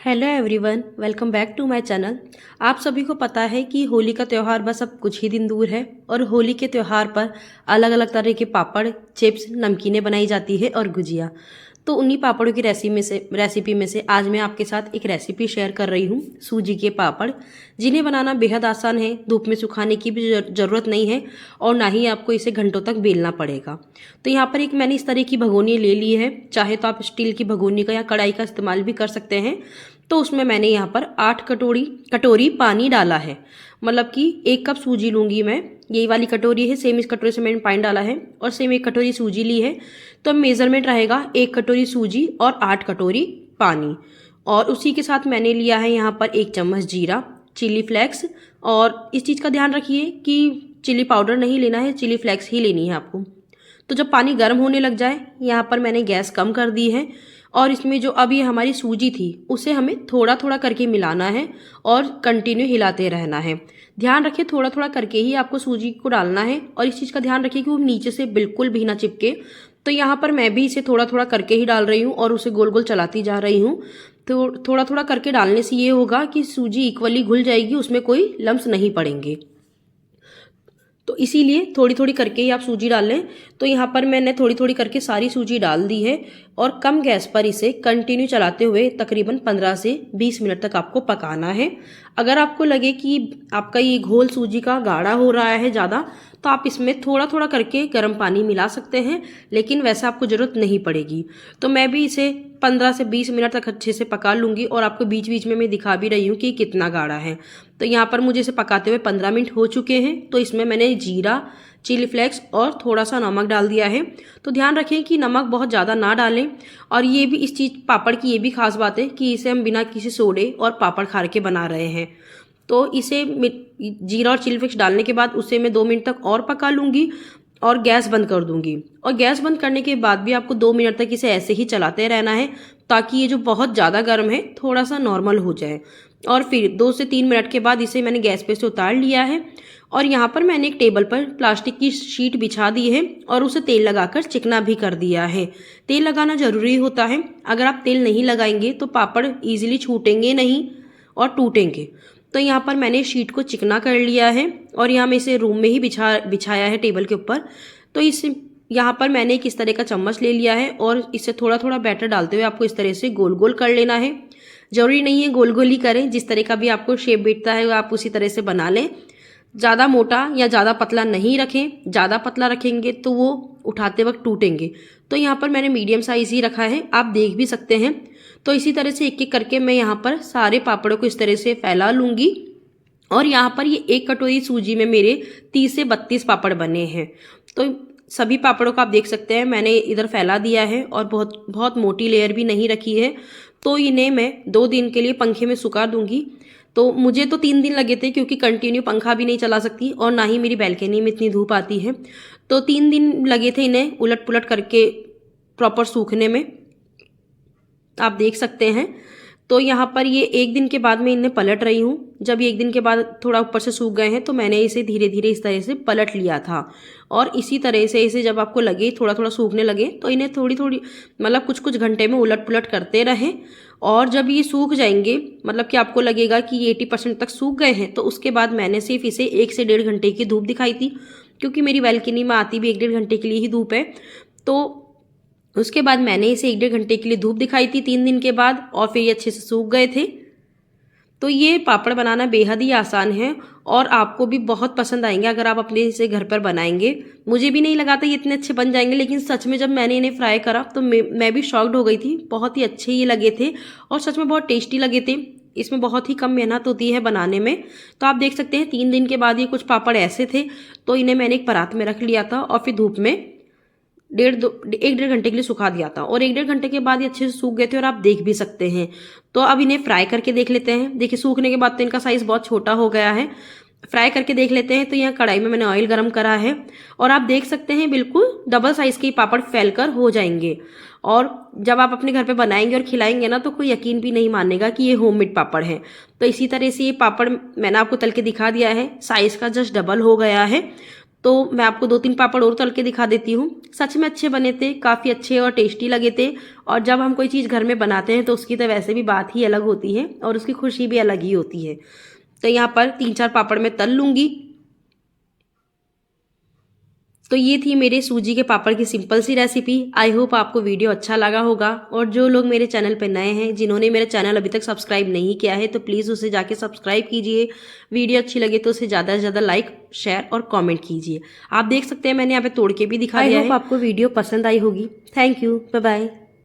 Hello everyone, welcome back to my channel. आप सभी को पता है कि होली का त्यौहार बस अब कुछ ही दिन दूर है और होली के त्यौहार पर अलग अलग तरह के पापड़, चिप्स, नमकीनें बनाई जाती है और गुजिया। तो उन्हीं पापड़ों की रेसिपी में से आज मैं आपके साथ एक रेसिपी शेयर कर रही हूँ, सूजी के पापड़, जिन्हें बनाना बेहद आसान है। धूप में सुखाने की भी ज़रूरत नहीं है और ना ही आपको इसे घंटों तक बेलना पड़ेगा। तो यहाँ पर एक मैंने इस तरह की भगोनी ले ली है। चाहे तो आप स्टील की भगोनी का या कढ़ाई का इस्तेमाल भी कर सकते हैं। तो उसमें मैंने यहाँ पर 8 कटोरी पानी डाला है। मतलब कि 1 कप सूजी लूँगी मैं। यही वाली कटोरी है, सेम इस कटोरी से मैंने पानी डाला है और सेम 1 कटोरी सूजी ली है। तो मेज़रमेंट रहेगा 1 कटोरी सूजी और 8 कटोरी पानी। और उसी के साथ मैंने लिया है यहाँ पर 1 चम्मच जीरा, चिली फ्लेक्स। और इस चीज़ का ध्यान रखिए कि चिली पाउडर नहीं लेना है, चिली फ्लेक्स ही लेनी है आपको। तो जब पानी गर्म होने लग जाए, यहाँ पर मैंने गैस कम कर दी है और इसमें जो अब ये हमारी सूजी थी उसे हमें थोड़ा थोड़ा करके मिलाना है और कंटिन्यू हिलाते रहना है। ध्यान रखिए थोड़ा थोड़ा करके ही आपको सूजी को डालना है और इस चीज़ का ध्यान रखिए कि वो नीचे से बिल्कुल भी ना चिपके। तो यहाँ पर मैं भी इसे थोड़ा थोड़ा करके ही डाल रही हूँ और उसे गोल गोल चलाती जा रही हूँ। तो थोड़ा थोड़ा करके डालने से ये होगा कि सूजी इक्वली घुल जाएगी, उसमें कोई लम्स नहीं पड़ेंगे। तो इसीलिए थोड़ी थोड़ी करके ही आप सूजी डाल लें। तो यहाँ पर मैंने थोड़ी थोड़ी करके सारी सूजी डाल दी है और कम गैस पर इसे कंटिन्यू चलाते हुए तकरीबन 15 से 20 मिनट तक आपको पकाना है। अगर आपको लगे कि आपका ये घोल सूजी का गाढ़ा हो रहा है ज़्यादा, तो आप इसमें थोड़ा थोड़ा करके गर्म पानी मिला सकते हैं, लेकिन वैसे आपको ज़रूरत नहीं पड़ेगी। तो मैं भी इसे 15 से 20 मिनट तक अच्छे से पका लूँगी और आपको बीच बीच में मैं दिखा भी रही हूँ कि कितना गाढ़ा है। तो यहाँ पर मुझे इसे पकाते हुए 15 मिनट हो चुके हैं। तो इसमें मैंने जीरा, चिली फ्लेक्स और थोड़ा सा नमक डाल दिया है। तो ध्यान रखें कि नमक बहुत ज़्यादा ना डालें। और ये भी इस चीज़ पापड़ की ये भी खास बात है कि इसे हम बिना किसी सोडे और पापड़ खार के बना रहे हैं। तो इसे जीरा और चिली फ्लेक्स डालने के बाद उसे मैं 2 मिनट तक और पका लूँगी और गैस बंद कर दूंगी। और गैस बंद करने के बाद भी आपको 2 मिनट तक इसे ऐसे ही चलाते रहना है ताकि ये जो बहुत ज़्यादा गर्म है थोड़ा सा नॉर्मल हो जाए। और फिर 2 से 3 मिनट के बाद इसे मैंने गैस पे से उतार लिया है और यहाँ पर मैंने एक टेबल पर प्लास्टिक की शीट बिछा दी है और उसे तेल लगाकर चिकना भी कर दिया है। तेल लगाना ज़रूरी होता है। अगर आप तेल नहीं लगाएंगे तो पापड़ ईजिली छूटेंगे नहीं और टूटेंगे। तो यहाँ पर मैंने शीट को चिकना कर लिया है और यहाँ मैं इसे रूम में ही बिछाया है टेबल के ऊपर। तो इस यहाँ पर मैंने एक इस तरह का चम्मच ले लिया है और इससे थोड़ा थोड़ा बैटर डालते हुए आपको इस तरह से गोल गोल कर लेना है। जरूरी नहीं है गोल गोल ही करें, जिस तरह का भी आपको शेप बैठता है आप उसी तरह से बना लें। ज़्यादा मोटा या ज़्यादा पतला नहीं रखें, ज़्यादा पतला रखेंगे तो वो उठाते वक्त टूटेंगे। तो यहाँ पर मैंने मीडियम साइज़ ही रखा है, आप देख भी सकते हैं। तो इसी तरह से एक एक करके मैं यहाँ पर सारे पापड़ों को इस तरह से फैला लूँगी और यहाँ पर ये 1 कटोरी सूजी में मेरे 30 से 32 पापड़ बने हैं। तो सभी पापड़ों को आप देख सकते हैं मैंने इधर फैला दिया है और बहुत बहुत मोटी लेयर भी नहीं रखी है। तो इन्हें मैं 2 दिन के लिए पंखे में सुखा दूंगी। तो मुझे तो 3 दिन लगे थे क्योंकि कंटिन्यू पंखा भी नहीं चला सकती और ना ही मेरी बैल्कनी में इतनी धूप आती है। तो 3 दिन लगे थे इन्हें उलट पुलट करके प्रॉपर सूखने में, आप देख सकते हैं। तो यहाँ पर ये 1 दिन के बाद मैं इन्हें पलट रही हूँ। जब ये 1 दिन के बाद थोड़ा ऊपर से सूख गए हैं तो मैंने इसे धीरे धीरे इस तरह से पलट लिया था। और इसी तरह से इसे जब आपको लगे थोड़ा थोड़ा सूखने लगे तो इन्हें थोड़ी थोड़ी मतलब कुछ कुछ घंटे में उलट पुलट करते रहें। और जब ये सूख जाएंगे, मतलब कि आपको लगेगा कि ये 80% तक सूख गए हैं, तो उसके बाद मैंने सिर्फ इसे 1 से 1.5 घंटे की धूप दिखाई थी, क्योंकि मेरी बैल्कनी में आती भी 1-1.5 घंटे के लिए ही धूप है। तो उसके बाद मैंने इसे 1-1.5 घंटे के लिए धूप दिखाई थी 3 दिन के बाद और फिर ये अच्छे से सूख गए थे। तो ये पापड़ बनाना बेहद ही आसान है और आपको भी बहुत पसंद आएंगे अगर आप अपने इसे घर पर बनाएंगे। मुझे भी नहीं लगा था ये इतने अच्छे बन जाएंगे, लेकिन सच में जब मैंने इन्हें फ्राई करा तो मैं भी शॉक्ड हो गई थी। बहुत ही अच्छे ये लगे थे और सच में बहुत टेस्टी लगे थे। इसमें बहुत ही कम मेहनत होती है बनाने में। तो आप देख सकते हैं 3 दिन के बाद ये कुछ पापड़ ऐसे थे। तो इन्हें मैंने एक परात में रख लिया था और फिर धूप में 1-1.5 घंटे के लिए सुखा दिया था और 1-1.5 घंटे के बाद ये अच्छे से सूख गए थे और आप देख भी सकते हैं। तो अब इन्हें फ्राई करके देख लेते हैं। देखिए सूखने के बाद तो इनका साइज़ बहुत छोटा हो गया है। फ्राई करके देख लेते हैं। तो यहाँ कढ़ाई में मैंने ऑयल गरम करा है और आप देख सकते हैं बिल्कुल डबल साइज़ के पापड़ फैलकर हो जाएंगे। और जब आप अपने घर पे बनाएंगे और खिलाएंगे ना तो कोई यकीन भी नहीं मानेगा कि ये होममेड पापड़ है। तो इसी तरह से ये पापड़ मैंने आपको तल के दिखा दिया है, साइज़ का जस्ट डबल हो गया है। तो मैं आपको 2-3 पापड़ और तल के दिखा देती हूँ। सच में अच्छे बने थे, काफ़ी अच्छे और टेस्टी लगे थे। और जब हम कोई चीज़ घर में बनाते हैं तो उसकी तो वैसे भी बात ही अलग होती है और उसकी खुशी भी अलग ही होती है। तो यहाँ पर 3-4 पापड़ मैं तल लूँगी। तो ये थी मेरे सूजी के पापड़ की सिंपल सी रेसिपी। आई होप आपको वीडियो अच्छा लगा होगा। और जो लोग मेरे चैनल पर नए हैं, जिन्होंने मेरा चैनल अभी तक सब्सक्राइब नहीं किया है, तो प्लीज़ उसे जाके सब्सक्राइब कीजिए। वीडियो अच्छी लगे तो उसे ज़्यादा से ज़्यादा लाइक, शेयर और कॉमेंट कीजिए। आप देख सकते हैं मैंने यहाँ पे तोड़ के भी दिखा दिया है। आई होप आपको वीडियो पसंद आई होगी। Thank you, bye bye.